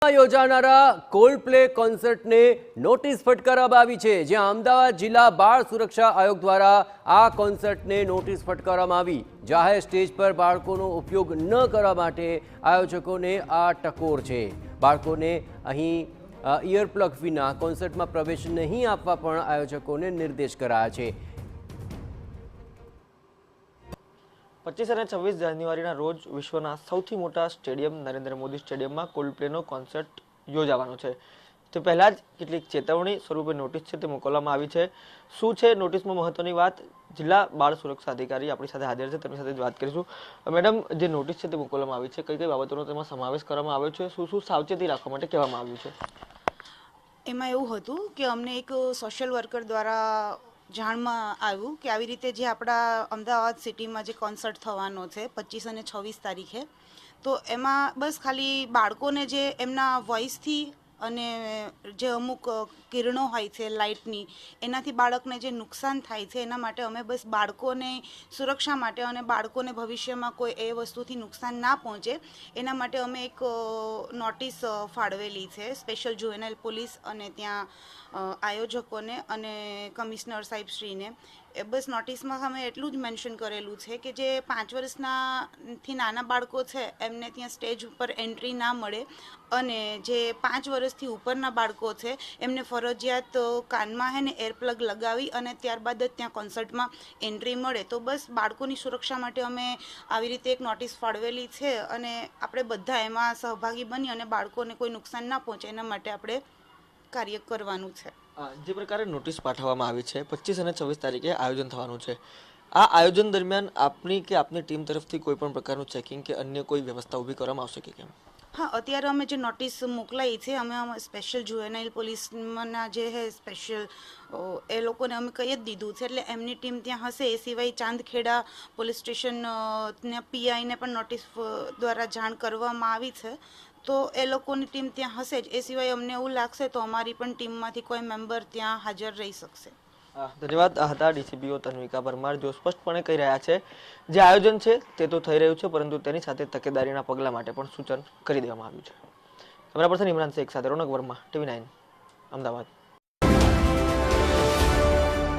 અમદાવાદમાં યોજાનારા કોલ્ડપ્લે કોન્સર્ટને નોટિસ ફટકારવામાં આવી છે, જ્યાં અમદાવાદ જિલ્લા બાળ સુરક્ષા આયોગ દ્વારા આ કોન્સર્ટને નોટિસ ફટકારવામાં આવી। જાહેર સ્ટેજ પર બાળકોનો ઉપયોગ ન કરવા માટે આયોજકોને આ ટકોર છે। બાળકોને અહીં ઇયરપ્લગ વિના કોન્સર્ટમાં પ્રવેશ નહીં આપવા પણ આયોજકોને નિર્દેશ કરાયા છે। 25 અને 26 જાન્યુઆરીના રોજ વિશ્વના સૌથી મોટા સ્ટેડિયમ નરેન્દ્ર મોદી સ્ટેડિયમમાં કોલ્ડપ્લેનો કોન્સર્ટ યોજાવાનો છે। તે પહેલા જ કેટલીક ચેતવણી સ્વરૂપે નોટિસ છે તે મોકલવામાં આવી છે। શું છે નોટિસમાં મહત્વની વાત, જિલ્લા બાળ સુરક્ષા અધિકારી આપણી સાથે હાજર છે, તેમની સાથે જ વાત કરીશું। મેડમ, જે નોટિસ છે તે મોકલવામાં આવી છે, કઈ કઈ બાબતોનો તેમાં સમાવેશ કરવામાં આવ્યો છે, શું શું સાવચેતી રાખવા માટે કહેવામાં આવ્યું છે? એમાં એવું હતું કે અમને એક સોશિયલ વર્કર દ્વારા જાણમાં આવ્યું કે આવી રીતે જે આપણા અમદાવાદ સિટીમાં જે કોન્સર્ટ થવાનો છે 25 અને 26 તારીખે, તો એમાં બસ ખાલી બાળકોને જે એમના વોઇસથી અને જે અમુક કિરણો હોય છે લાઇટની, એનાથી બાળકને જે નુકસાન થાય છે એના માટે અમે બસ બાળકોને સુરક્ષા માટે અને બાળકોને ભવિષ્યમાં કોઈ એ વસ્તુથી નુકસાન ના પહોંચે એના માટે અમે એક નોટિસ ફાળવેલી છે સ્પેશિયલ જુવેનાઇલ પોલીસ અને ત્યાં આયોજકોને અને કમિશનર સાહેબશ્રીને। બસ નોટિસમાં અમે એટલું જ મેન્શન કરેલું છે કે જે 5 વર્ષથી નાના બાળકો છે એમને ત્યાં સ્ટેજ ઉપર એન્ટ્રી ના મળે, અને જે 5 વર્ષથી ઉપરના બાળકો છે એમને ફરજિયાત કાનમાં હે ને એરપ્લગ લગાવી અને ત્યારબાદ જ ત્યાં કોન્સર્ટમાં એન્ટ્રી મળે। તો બસ બાળકોની સુરક્ષા માટે અમે આવી રીતે એક નોટિસ ફાળવેલી છે, અને આપણે બધા એમાં સહભાગી બની અને બાળકોને કોઈ નુકસાન ના પહોંચે એના માટે આપણે કાર્ય કરવાનું છે। જે પ્રકારે નોટિસ પાઠવવામાં આવી છે 25 અને 26 તારીખે આયોજન થવાનું છે, આ આયોજન દરમિયાન આપની કે આપની ટીમ તરફથી કોઈ પણ પ્રકારનું ચેકિંગ કે અન્ય કોઈ વ્યવસ્થા ઊભી કરવામાં આવશે કે કેમ? હા, અત્યારે અમે જે નોટિસ મોકલાઈ છે અમે સ્પેશિયલ જુવેનાઇલ પોલીસના જે છે સ્પેશિયલ એ લોકોને અમે કહી જ દીધું છે, એટલે એમની ટીમ ત્યાં હશે। એ સિવાય ચાંદખેડા પોલીસ સ્ટેશન પીઆઈને પણ નોટિસ દ્વારા જાણ કરવામાં આવી છે, તો એ લોકોની ટીમ ત્યાં હશે જ। એ સિવાય અમને એવું લાગશે તો અમારી પણ ટીમમાંથી કોઈ મેમ્બર ત્યાં હાજર રહી શકશે। ધન્યવાદ। આ હતા ડીસીપીઓ તન્વિકા પરમાર, જો સ્પષ્ટપણે કહી રહ્યા છે જે આયોજન છે તે તો થઈ રહ્યું છે, પરંતુ તેની સાથે તકેદારીના પગલા માટે પણ સૂચન કરી દેવામાં આવ્યું છે। કેમેરા પર્સન ઇમરાન શેખ સાથે રોનક વર્મા, TV9 અમદાવાદ।